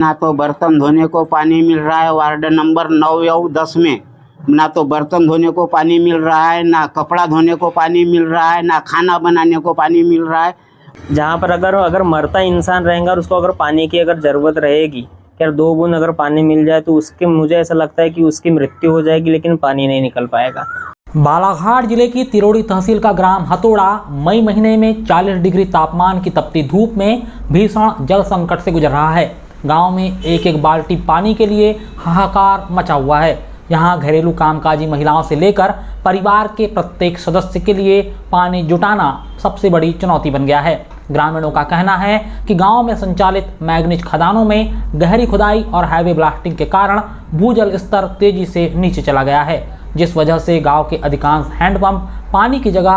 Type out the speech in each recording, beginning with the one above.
ना तो बर्तन धोने को पानी मिल रहा है वार्ड नंबर 9 या 10 में, ना तो बर्तन धोने को पानी मिल रहा है, ना कपड़ा धोने को पानी मिल रहा है, ना खाना बनाने को पानी मिल रहा है। जहाँ पर अगर मरता इंसान रहेगा और उसको अगर पानी की अगर ज़रूरत रहेगी, क्या 2 बूंद अगर पानी मिल जाए तो उसके मुझे ऐसा लगता है कि उसकी मृत्यु हो जाएगी, लेकिन पानी नहीं निकल पाएगा। बालाघाट जिले की तिरोड़ी तहसील का ग्राम हथोड़ा मई महीने में 40 डिग्री तापमान की तपती धूप में भीषण जल संकट से गुजर रहा है। गांव में एक एक बाल्टी पानी के लिए हाहाकार मचा हुआ है। यहां घरेलू कामकाजी महिलाओं से लेकर परिवार के प्रत्येक सदस्य के लिए पानी जुटाना सबसे बड़ी चुनौती बन गया है। ग्रामीणों का कहना है कि गांव में संचालित मैग्नीज खदानों में गहरी खुदाई और हाईवे ब्लास्टिंग के कारण भूजल स्तर तेजी से नीचे चला गया है, जिस वजह से गांव के अधिकांश हैंडपंप पानी की जगह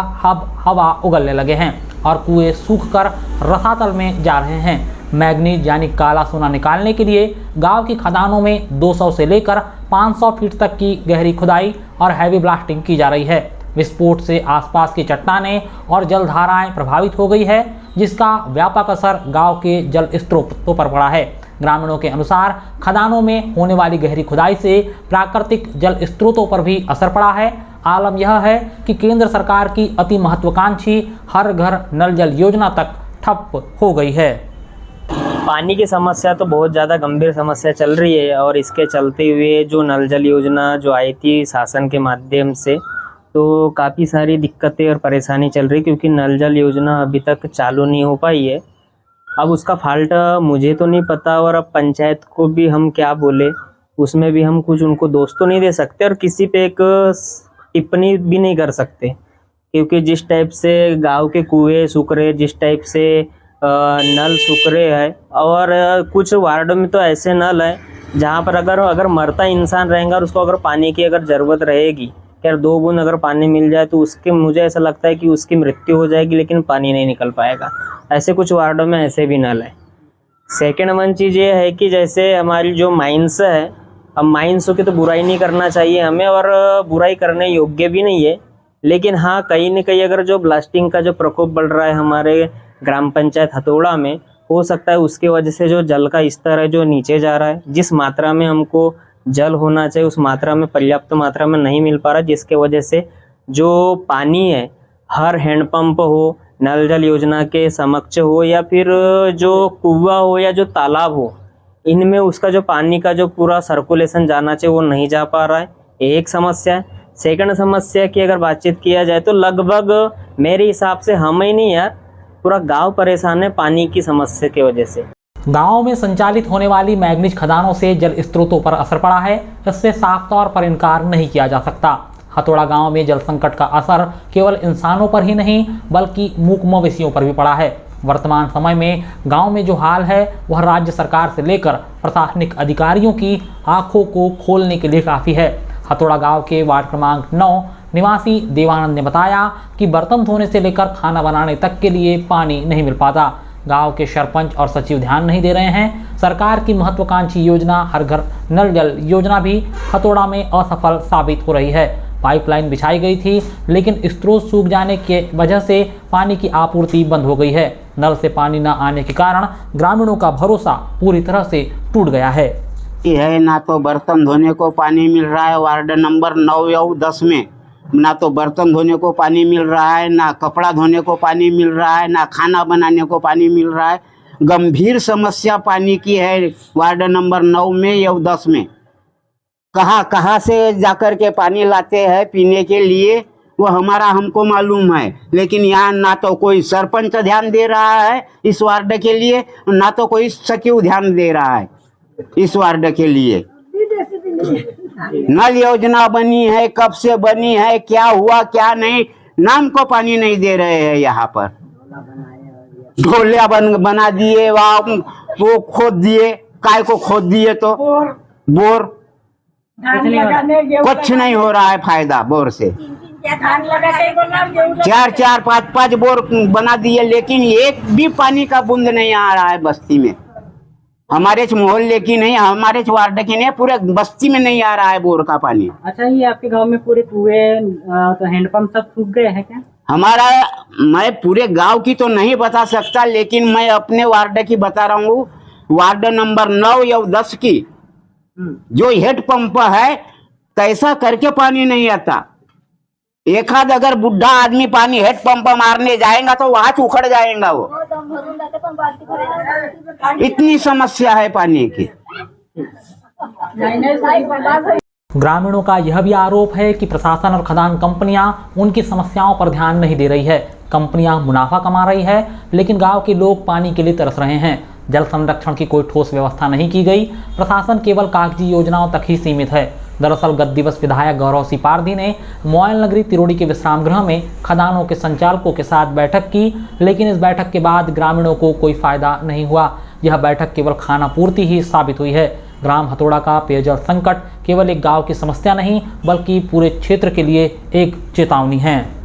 हवा उगलने लगे हैं और कुएं सूखकर रसातल में जा रहे हैं। मैग्नीज यानी काला सोना निकालने के लिए गांव की खदानों में 200 से लेकर 500 फीट तक की गहरी खुदाई और हैवी ब्लास्टिंग की जा रही है। विस्फोट से आसपास की चट्टानें और जलधाराएं प्रभावित हो गई है, जिसका व्यापक असर गांव के जल स्रोतों पर पड़ा है। ग्रामीणों के अनुसार खदानों में होने वाली गहरी खुदाई से प्राकृतिक जल स्रोतों पर भी असर पड़ा है। आलम यह है कि केंद्र सरकार की अति महत्वाकांक्षी हर घर नल जल योजना तक ठप हो गई है। पानी की समस्या तो बहुत ज़्यादा गंभीर समस्या चल रही है और इसके चलते हुए जो नल जल योजना जो आई थी शासन के माध्यम से, तो काफ़ी सारी दिक्कतें और परेशानी चल रही, क्योंकि नल जल योजना अभी तक चालू नहीं हो पाई है। अब उसका फॉल्ट मुझे तो नहीं पता, और अब पंचायत को भी हम क्या बोले, उसमें भी हम कुछ उनको दोष तो नहीं दे सकते और किसी पे एक टिप्पणी भी नहीं कर सकते, क्योंकि जिस टाइप से गांव के कुएं सूख रहे, जिस टाइप से नल सूख रहे हैं, और कुछ वार्डों में तो ऐसे नल हैं जहाँ पर अगर मरता इंसान रहेगा और उसको अगर पानी की अगर ज़रूरत रहेगी, क्या 2 बूंद अगर पानी मिल जाए तो उसके मुझे ऐसा लगता है कि उसकी मृत्यु हो जाएगी, लेकिन पानी नहीं निकल पाएगा। ऐसे कुछ वार्डों में ऐसे भी नल है। सेकेंड वन चीज़ ये है कि जैसे हमारी जो माइंस है, अब माइंसों की तो बुराई नहीं करना चाहिए हमें, और बुराई करने योग्य भी नहीं है, लेकिन हाँ कहीं न कहीं अगर जो ब्लास्टिंग का जो प्रकोप बढ़ रहा है हमारे ग्राम पंचायत हथौड़ा में, हो सकता है उसके वजह से जो जल का स्तर है जो नीचे जा रहा है। जिस मात्रा में हमको जल होना चाहिए उस मात्रा में पर्याप्त मात्रा में नहीं मिल पा रहा, जिसके वजह से जो पानी है हर हैंडपंप हो, नल जल योजना के समक्ष हो, या फिर जो कुआं हो या जो तालाब हो, इनमें उसका जो पानी का जो पूरा सर्कुलेशन जाना चाहिए वो नहीं जा पा रहा है। एक समस्या है। सेकंड समस्या की अगर बातचीत किया जाए तो लगभग मेरे हिसाब से हम ही नहीं यार, पूरा गांव परेशान है पानी की समस्या की वजह से। गांव में संचालित होने वाली मैग्नीज खदानों से जल स्रोतों पर असर पड़ा है, इससे साफ तौर पर इनकार नहीं किया जा सकता। हथौड़ा गांव में जल संकट का असर केवल इंसानों पर ही नहीं बल्कि मूक मवेशियों पर भी पड़ा है। वर्तमान समय में गांव में जो हाल है वह राज्य सरकार से लेकर प्रशासनिक अधिकारियों की आंखों को खोलने के लिए काफ़ी है। हथौड़ा गांव के वार्ड क्रमांक 9 निवासी देवानंद ने बताया कि बर्तन धोने से लेकर खाना बनाने तक के लिए पानी नहीं मिल पाता। गांव के सरपंच और सचिव ध्यान नहीं दे रहे हैं। सरकार की महत्वाकांक्षी योजना हर घर नल जल योजना भी हथौड़ा में असफल साबित हो रही है। पाइपलाइन बिछाई गई थी, लेकिन स्रोत सूख जाने की वजह से पानी की आपूर्ति बंद हो गई है। नल से पानी न आने के कारण ग्रामीणों का भरोसा पूरी तरह से टूट गया है। ना तो बर्तन धोने को पानी मिल रहा है वार्ड नंबर 9 या 10 में, ना तो बर्तन धोने को पानी मिल रहा है, ना कपड़ा धोने को पानी मिल रहा है, ना खाना बनाने को पानी मिल रहा है। गंभीर समस्या पानी की है वार्ड नंबर 9 में या 10 में। कहाँ से जाकर के पानी लाते हैं पीने के लिए वो हमको मालूम है, लेकिन यहाँ ना तो कोई सरपंच ध्यान दे रहा है इस वार्ड के लिए, ना तो कोई सचिव ध्यान दे रहा है इस वार्ड के लिए। नल योजना बनी है, कब से बनी है, क्या हुआ क्या नहीं, नाम को पानी नहीं दे रहे हैं। यहाँ पर ढोलिया बना दिए, वो खोद दिए, काय को खोद दिए तो बोर कुछ नहीं हो रहा है फायदा बोर से। 4-4, 5-5 बोर बना दिए, लेकिन एक भी पानी का बूंद नहीं आ रहा है बस्ती में। हमारे मोहल्ले की नहीं, हमारे वार्ड की नहीं, पूरे बस्ती में नहीं आ रहा है बोर का पानी। अच्छा, ये आपके गांव में पूरे कुएं तो हैंडपंप सब सूख गए हैं क्या? मैं पूरे गांव की तो नहीं बता सकता, लेकिन मैं अपने वार्ड की बता रहा हूँ। वार्ड नंबर 9 या 10 की जो हेड पंप है, कैसा करके पानी नहीं आता। एक आध अगर बुढ़ा आदमी पानी हेड पंप मारने जाएगा तो वहां उखड़ जाएगा वो। इतनी समस्या है पानी की। ग्रामीणों का यह भी आरोप है कि प्रशासन और खदान कंपनियां उनकी समस्याओं पर ध्यान नहीं दे रही है। कंपनियां मुनाफा कमा रही है, लेकिन गांव के लोग पानी के लिए तरस रहे हैं। जल संरक्षण की कोई ठोस व्यवस्था नहीं की गई। प्रशासन केवल कागजी योजनाओं तक ही सीमित है। दरअसल गत दिवस विधायक गौरव सिपार्दी ने मोबाइल नगरी तिरोड़ी के विश्राम गृह में खदानों के संचालकों के साथ बैठक की, लेकिन इस बैठक के बाद ग्रामीणों को कोई फायदा नहीं हुआ। यह बैठक केवल खाना पूर्ति ही साबित हुई है। ग्राम हथौड़ा का पेयजल संकट केवल एक गांव की समस्या नहीं, बल्कि पूरे क्षेत्र के लिए एक चेतावनी है।